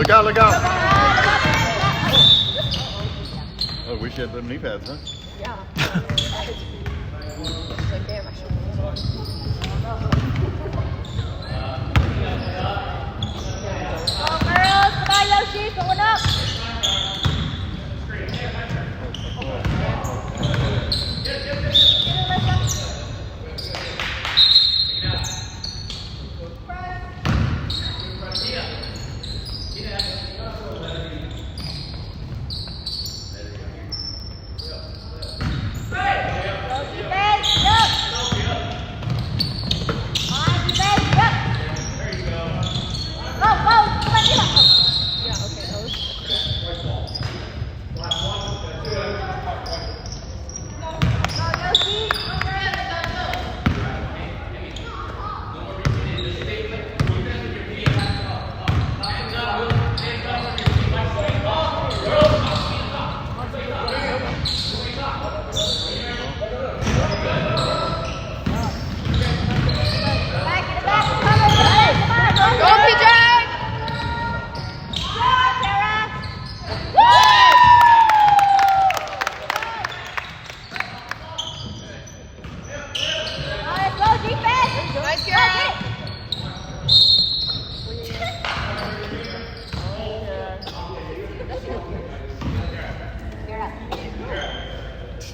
Look out, look out. Oh, we should have them knee pads, huh? Yeah. Like, damn, I should Go girls, come on Yoshi, going up.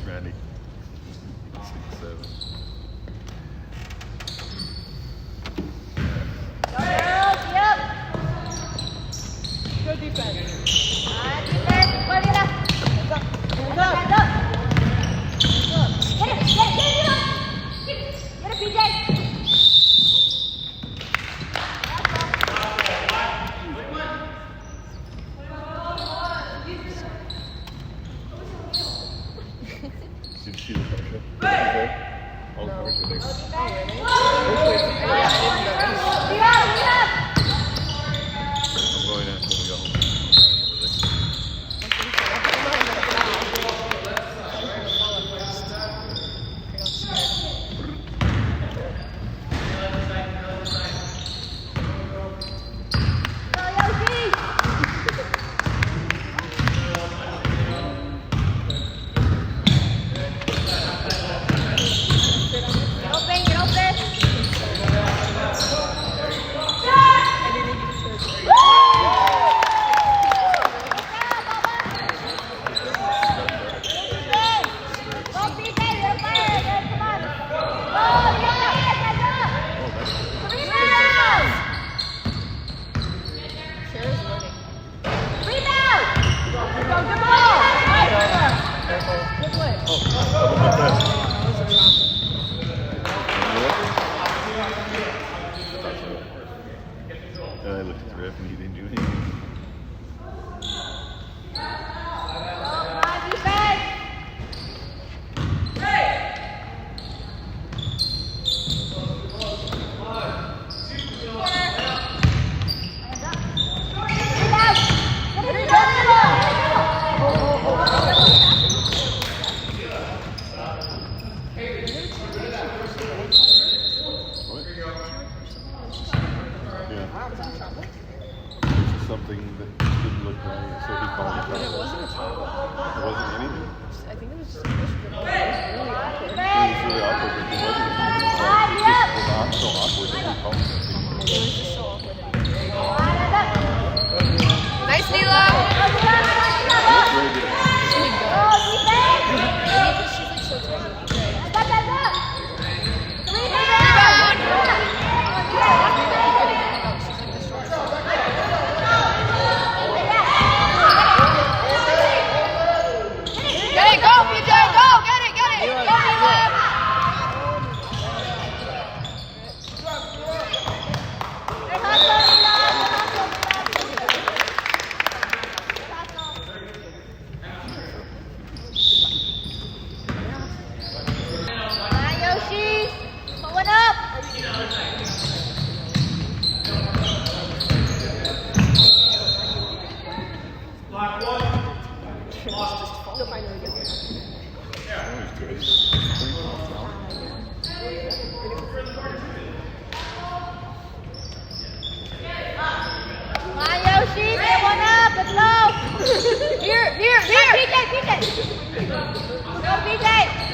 Randy. 6'7". Good defense. Did you see the commercial? All the commercials there. I'm going in when we go home. And I looked at the ref and he didn't do anything. Something that didn't look right, so he called it. But it wasn't a foul. It wasn't anything. I think it was just really awkward. It was really awkward, but it wasn't anything. It was so awkward that he called it. It was just so awkward. Nice, Nilo!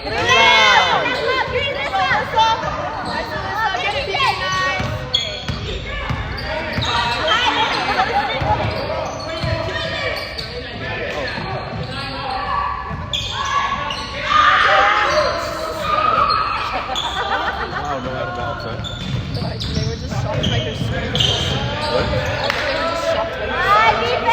I don't know how to bounce, huh? They were just shocked by their screens. What? They were just shocked by their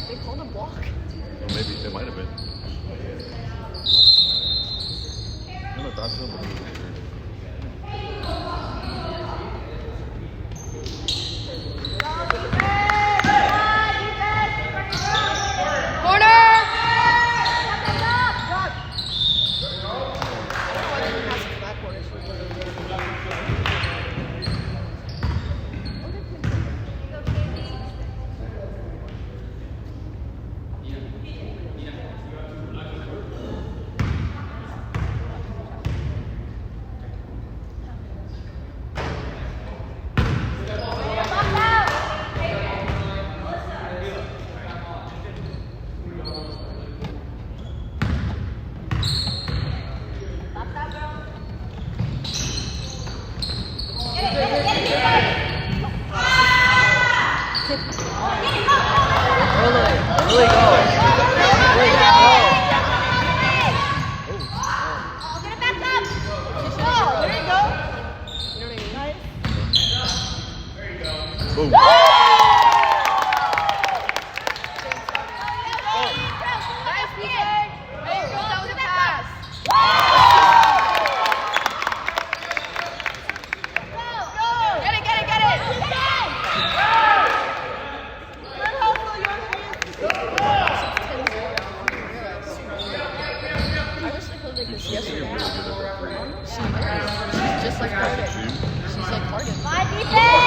They called a block. Or maybe it might have been. No, that's not what it was. Boom. Nice, PJ. There you go. That was a pass. Get it, get it, get it. I wish I could like this yesterday. She's just like Harden. She's like Harden. My defense!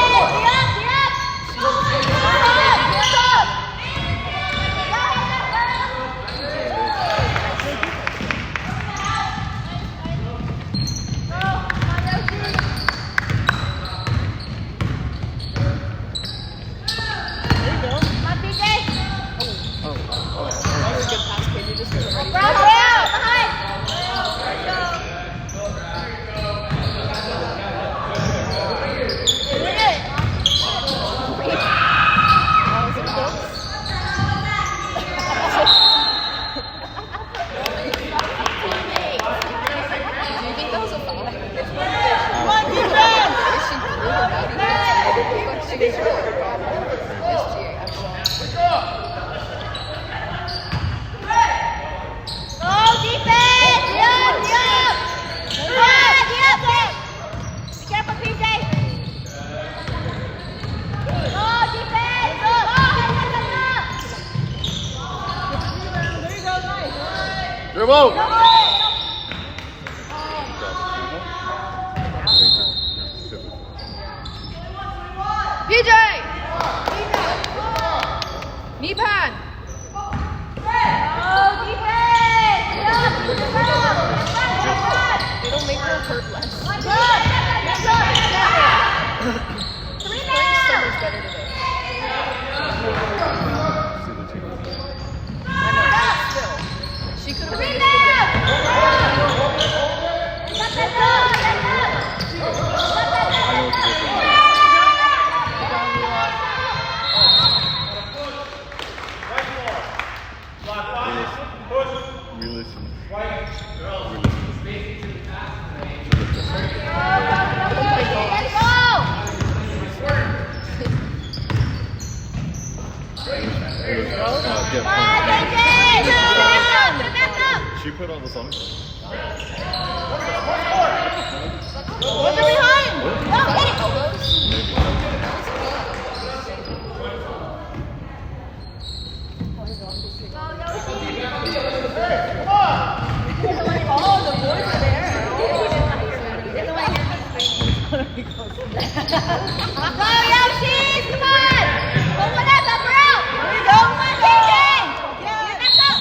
Dribble! PJ! Knee pad! They don't make her hurt less. She's playing so much better today. I know, but still. She could have been She put on the song. What's behind? Go, get it! Go, Yoshi! Come on! Go for that, bro! Here we go! Come on, KJ! Get back up!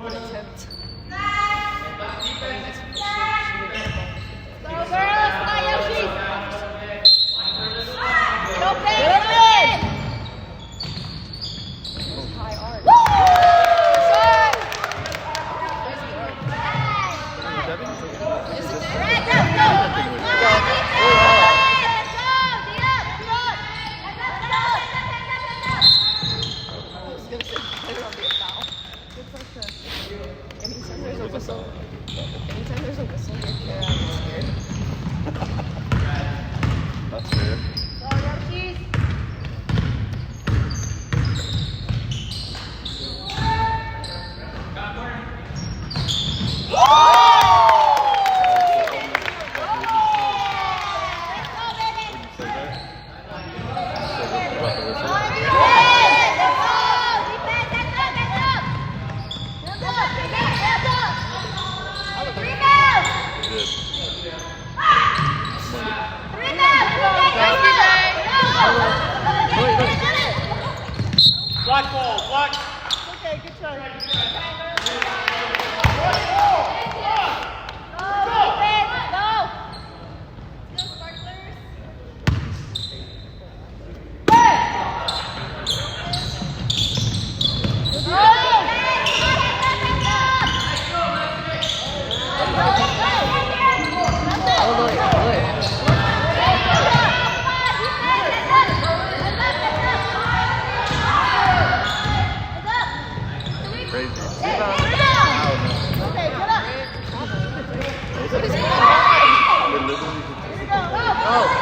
An attempt.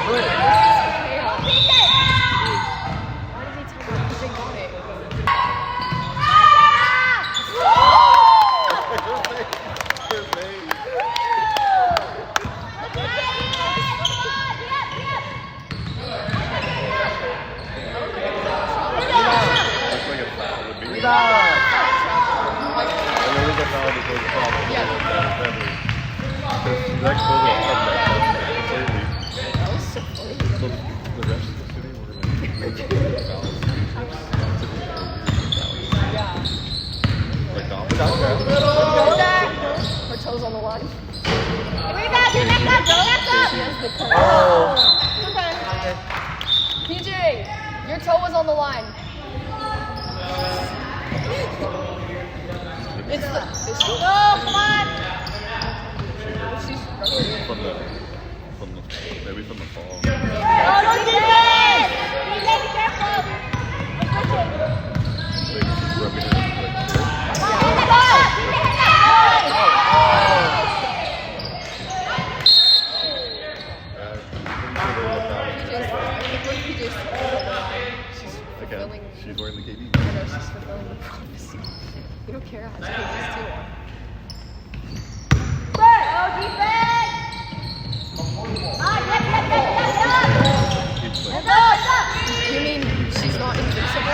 play. Why did he tell me they got it? That's like a foul would be. And there was a foul before the foul. Because that goal was completely. That was so funny. So the rest of the city were like fouls. Yeah. Like dominant. Her toes on the line. Rebound, get back up, go back up. She has the curve. Okay. PJ, your toe was on the line. It's the. Go, come on. She's From the maybe from the fall. Oh, don't do this. DJ, be careful. Like rubbing it like this. Again, she's wearing the KD. I know she's fulfilling the prophecy. We don't care how cases too. You mean she's not invincible?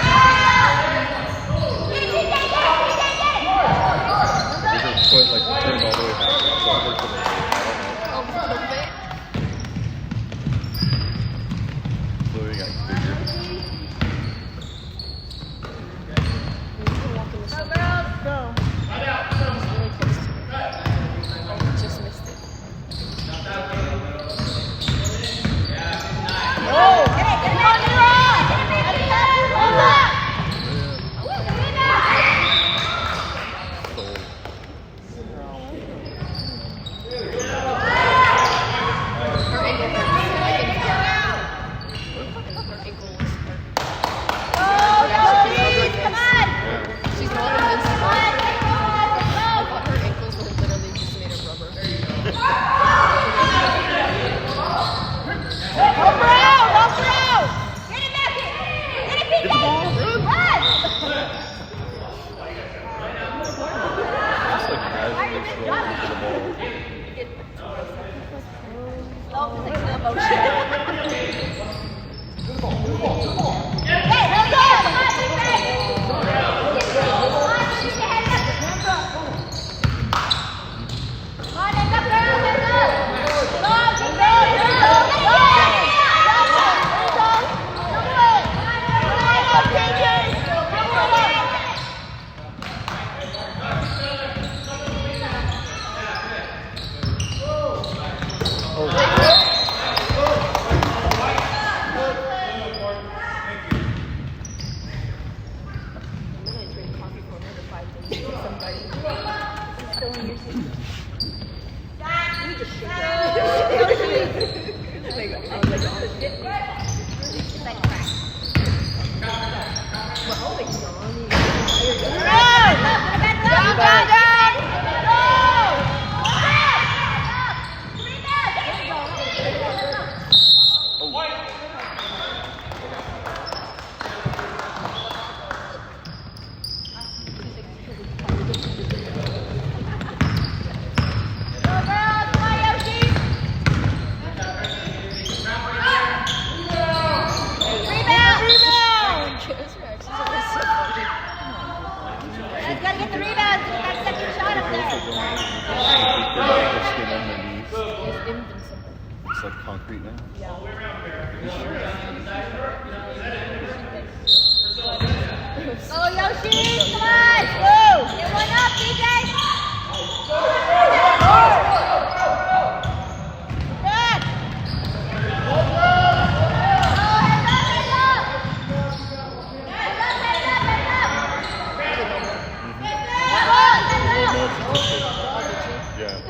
With her foot like turned all the way back. So it hurts a little bit. I A little bit. don't know. So we got bigger. We can walk in the sun. He's really close to me. Oh, he just missed it. Her ankle hurts. I can feel it. Her ankle was hurt. She's not invincible. I thought her ankles were literally just made of rubber. Just like casually throwing for the ball. I'm gonna drink coffee for another 5 days. Still in your seat. You just shake it. Like, I was like, oh my Gotta get the rebound. Got a second shot up there. Skin underneath. He's invincible. It's like concrete now. Go, Yoshi. Come on. Woo. Get one up, DJ. Yeah.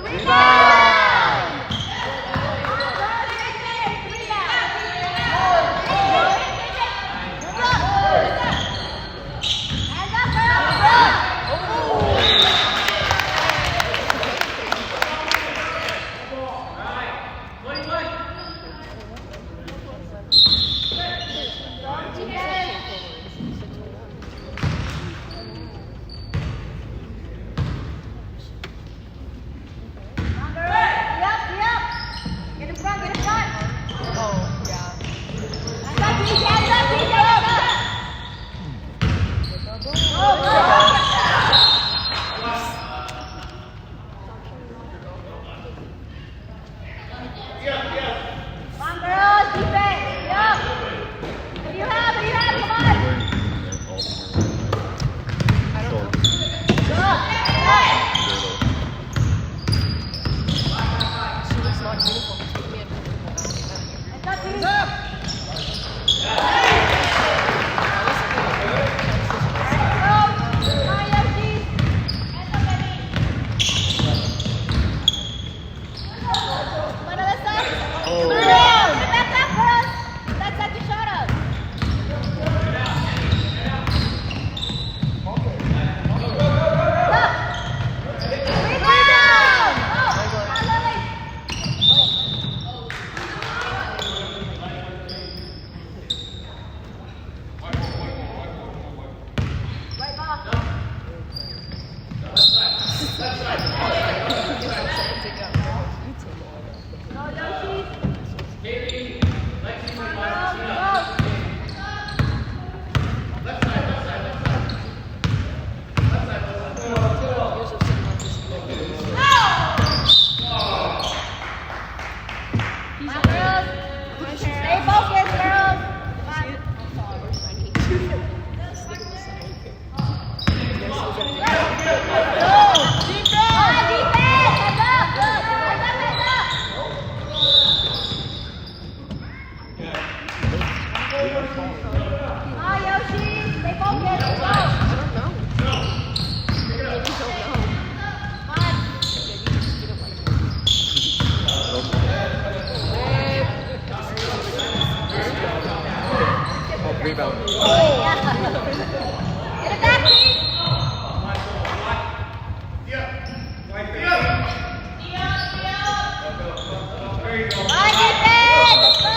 Come on, Yoshi. Stay focused. Let's go. I don't know. Maybe you don't know. Come on. Oh, rebound. Yeah. Get it back, Pete. Come on, defense. Let's go.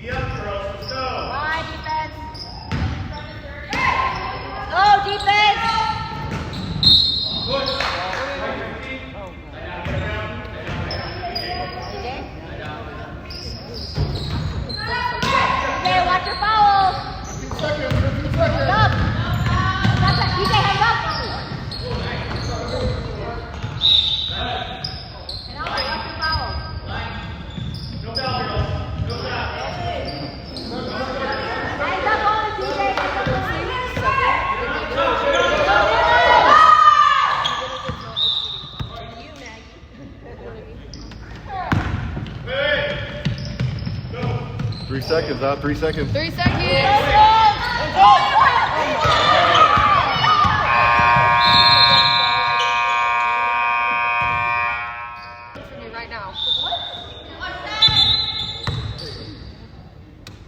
Come on, defense. Go, defense. Okay, watch your fouls. 15 seconds, 15 seconds. Up. Stop that. DJ, hang up. And I'll watch your fouls. Hands up on it, DJ. Hands up on it. You, Maggie. 3 seconds, 3 seconds. 3 seconds. For me right now.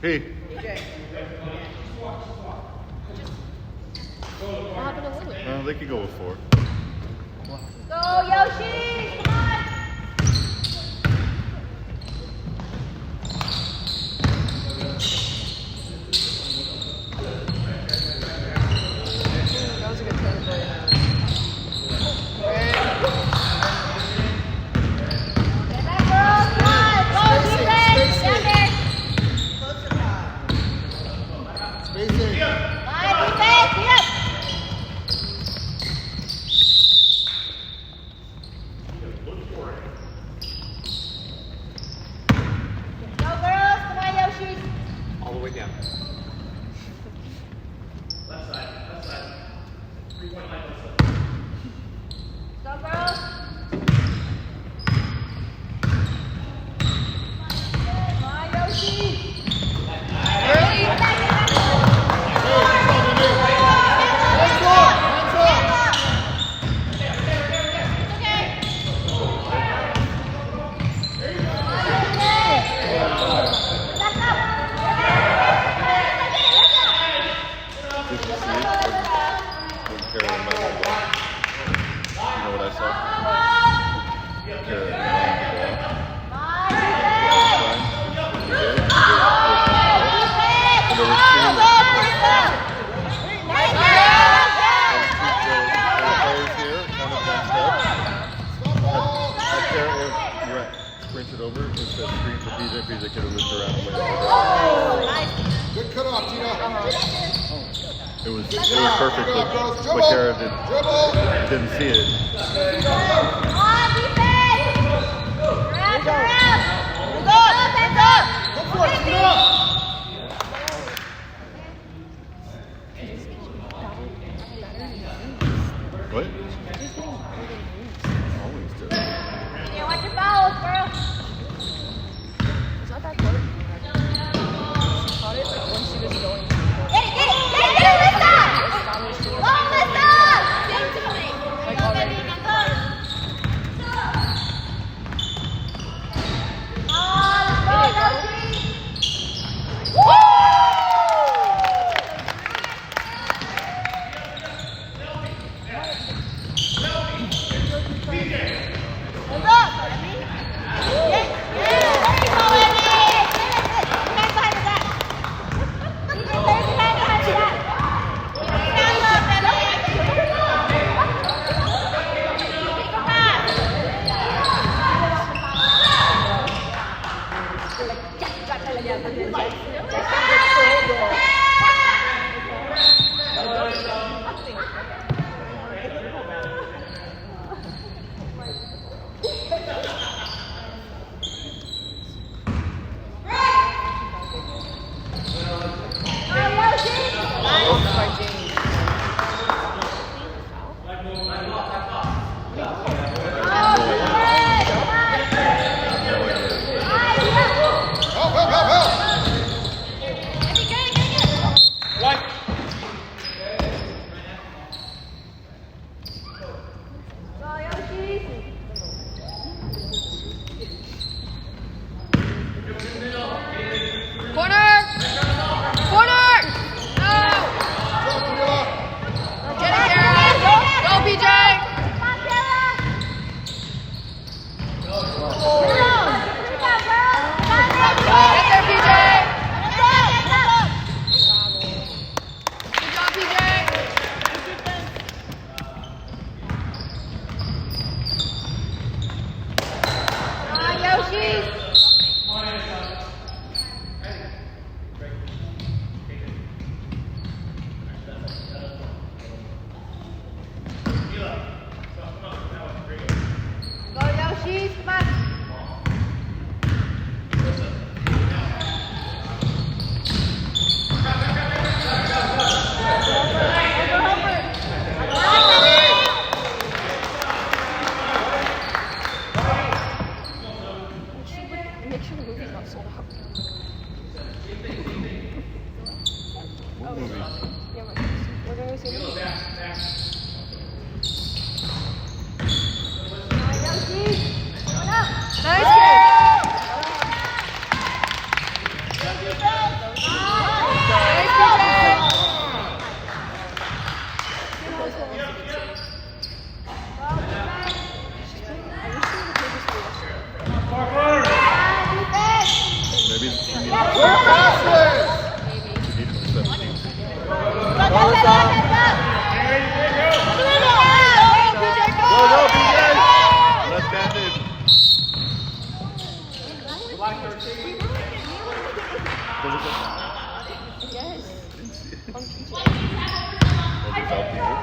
Hey, What happened to Lily? they could go with 4. Go, Yoshi. Come on. That was a good turn play. Get back, girls. Come on. Go, defense. Down there. Spacing. Come on, defense. Get up. Go, girls. Come on, Yoshi. All the way down. Go, girls. Come on, Yoshi. Early. Get back, get back. Hands up, hands up. Did you see it? When Carolyn met the ball? You know what I saw? Carolyn met the Sprinted over and said screen for BJ. BJ could have whipped around and went. Good cut off, Tina. It was perfect, but Kara didn't see it. Go for it, Tina. What? Always do. Watch your fouls, girl. It's not that good. She caught it like when she was going. Get it, Lisa! Go, Lisa! Sing to me. Like Go, already. baby, go. Let's go, Yoshi. Woo! Hold up. There you go, Eddie. Stand behind the back. Stand behind the back. Stand up, Eddie. Take a Make sure the movie's not sold out. What movie? Yeah, we're gonna go see a movie. Nice Maybe we need Good passes. we need the 17th. Go, BJ! Left-handed. What was that? Yes. Oh, they fouled people?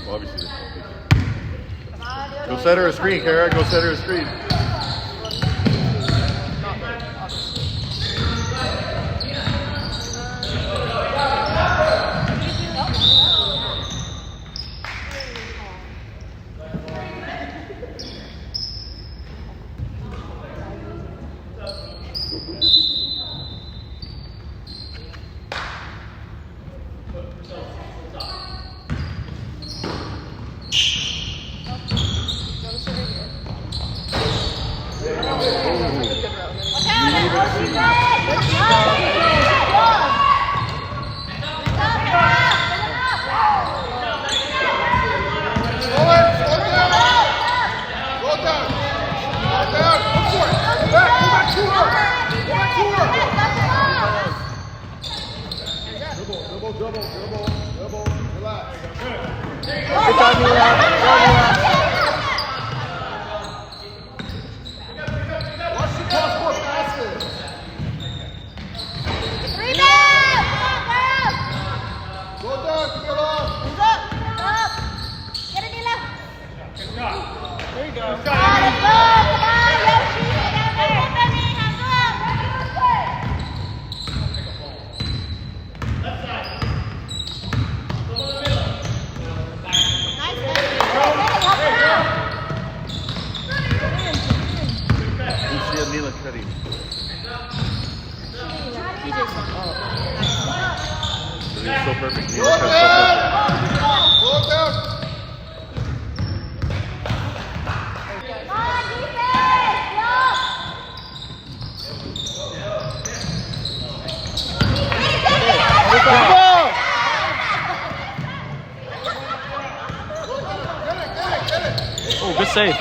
Well, obviously they fouled people. Go set her a screen, Kara. Go set her a screen. Neela Cuddy. It's so perfect. Neela Cuddy so perfect. Slow down. Oh, good save.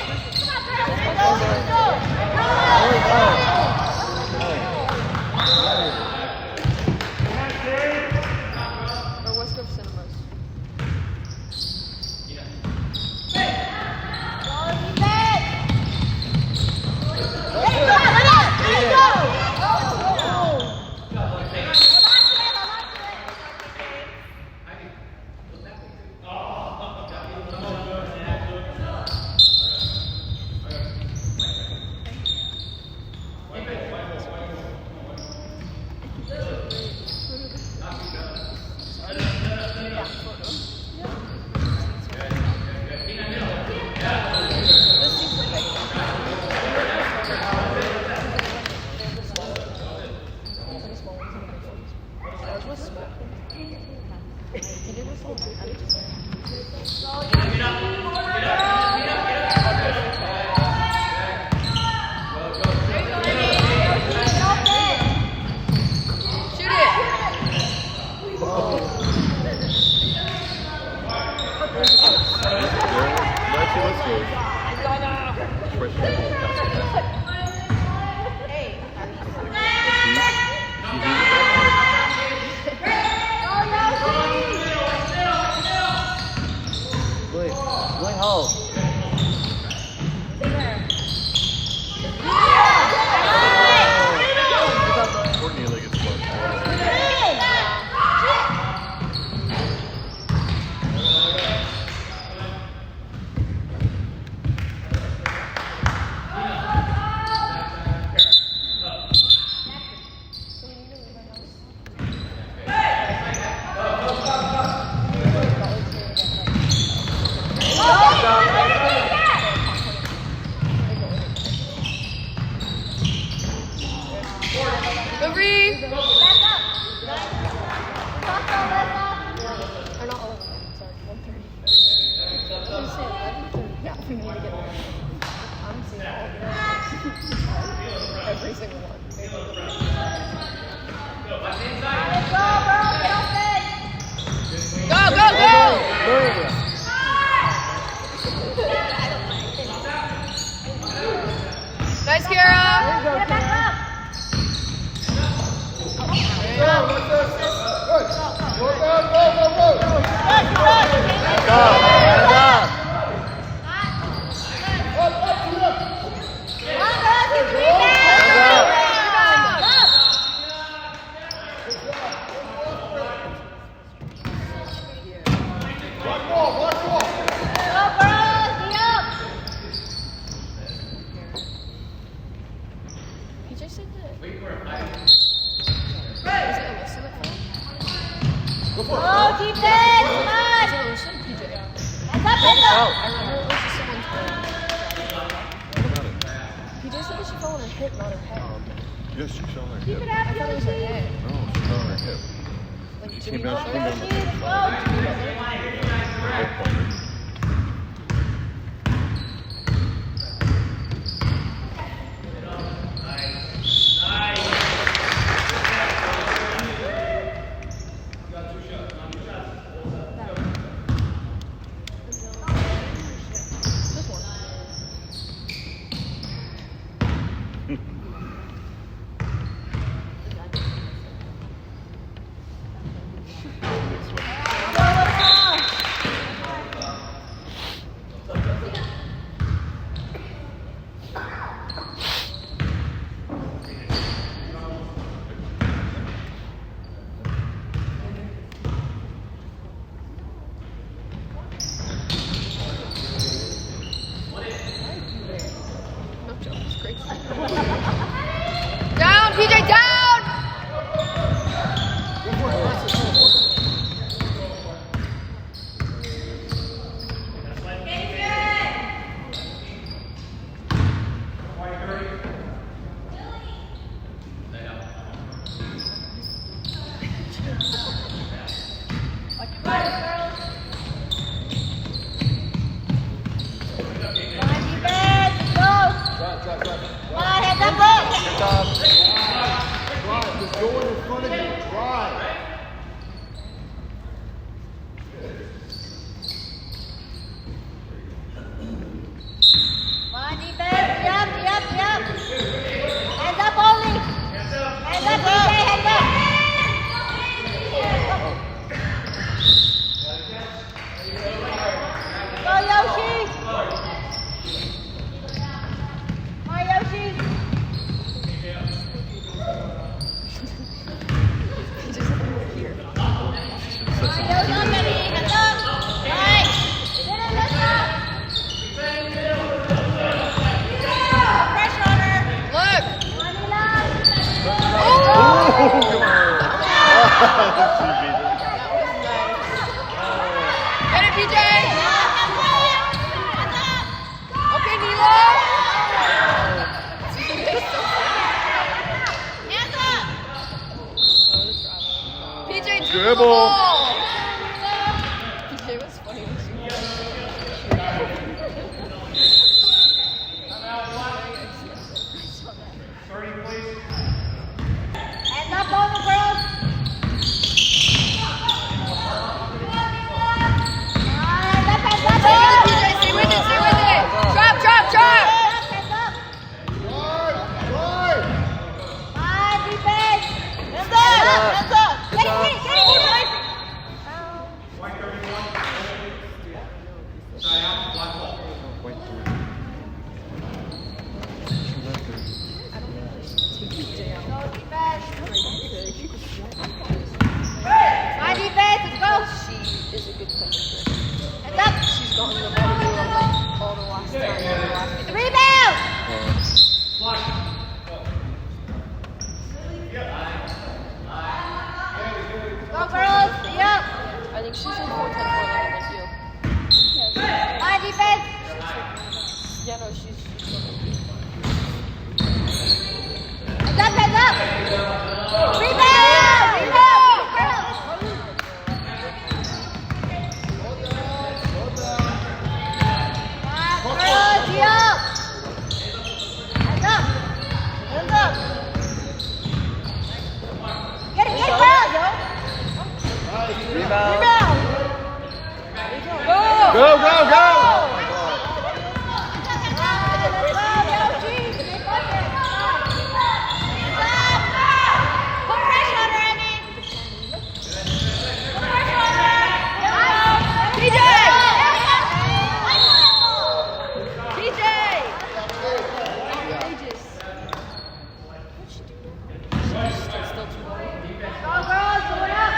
Or West Coast Cinemas. Delivery. Back up. Soft ball, left off. Or not 11. Sorry, 1:30. I was gonna say 11:30. Yeah, we need to get 11. I'm seeing all of them. Every single one. Let's go, girls. Get off it. Go, go, go! Nice, Kara. Get it back up. Hands up. Hands up. Come on, girls. Get three Hands up. down. Go, girls. Be up. PJ said that. Was it Alyssa that fell? Go, defense. Come on. Was it Alyssa or PJ? Hands up, hands up. I remember it was just someone's phone. PJ said that she fell on her hip, not her head. Yes, she's on her Keep hip. it I up, thought it was her head. No, she's on her hip. Like, She Jimmy came down, she came Butler. down with her. Both partners. Just one. No joke, it's crazy. Down, PJ, down! Just go in front of you. Drive. Get it, PJ! Okay, Nilo! PJ, Dribble. PJ was funny when she Hands up on the girls. Hands up, hands up, Stay with it, hands PJ, stay with it, stay with it! Drop, drop, drop! Hands up. Drive. Fine, defense. Hands up, hands up. Get it, boys. Go defense. My defense, let's go. She is a good player. Hands up. She's gotten the ball to like all the last time. Rebound. Go girls, be up. I think she's in 4-10 more like you. My defense. Yeah, no, she's Hands up, hands up. It's still too long. Go, girls, going up.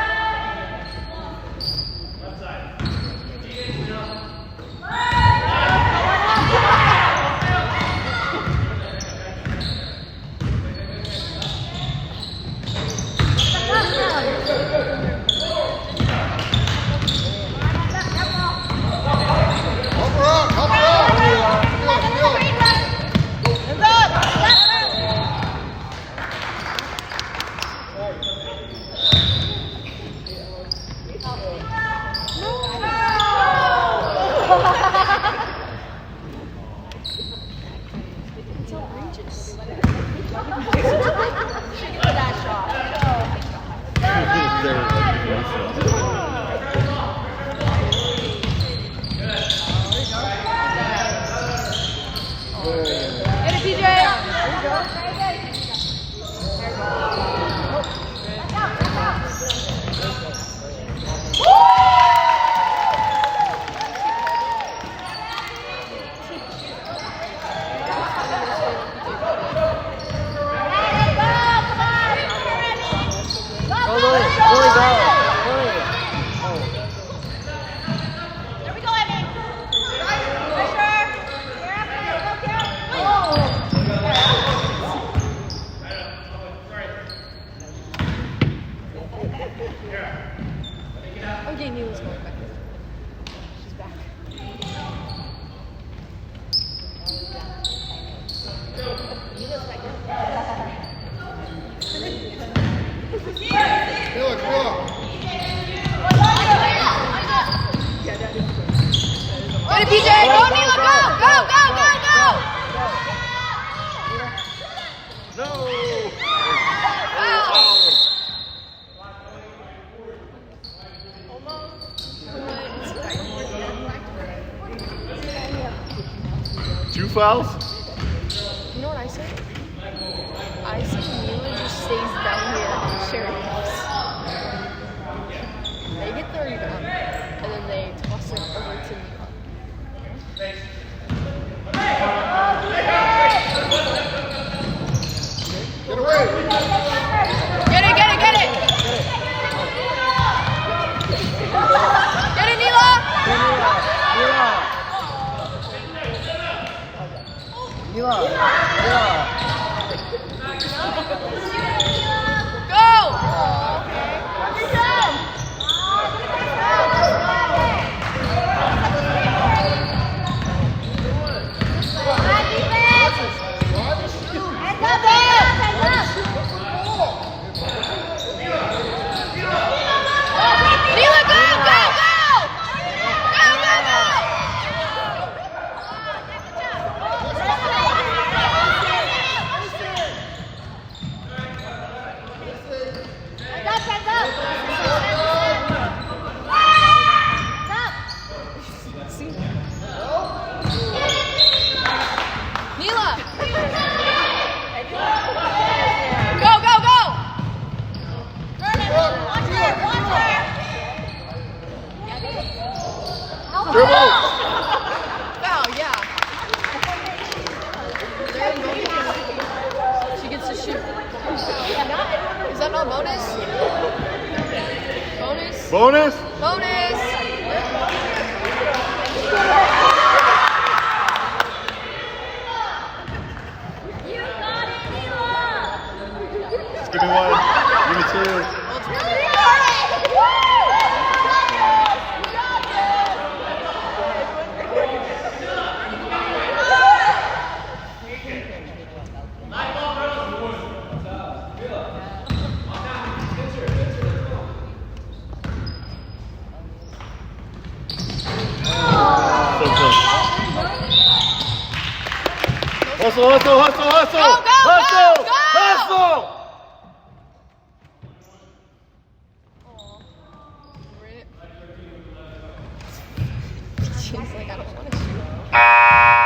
Help her out, help her out. Hands up. It's outrageous. Get it, PJ. Go, Lily. Lily, go. Lily. There we go, Emmy. Pressure. Okay, Neela's going back. She's back. Camila, Camila. Get it, PJ. Go, Neela. Go, go, go, go, go. No! Foul. Two fouls? You know what I say? I say Neela just stays down here and sharing us. They get the rebound, and then they toss it over to Neela. Get away. Get it, get it, get it. Get it, Neela. Mila. Go. Neela, go, go, go. Go, go, go. Neela! Go, go, go! Watch her, watch her! Dribble! Foul, yeah. She gets to shoot. Is that not bonus? Bonus? Bonus? Bonus! Give me one. Give me two. So close. Hustle, hustle, hustle, hustle! Go, go, hustle! go, go! Hustle! She's like, I don't want to shoot.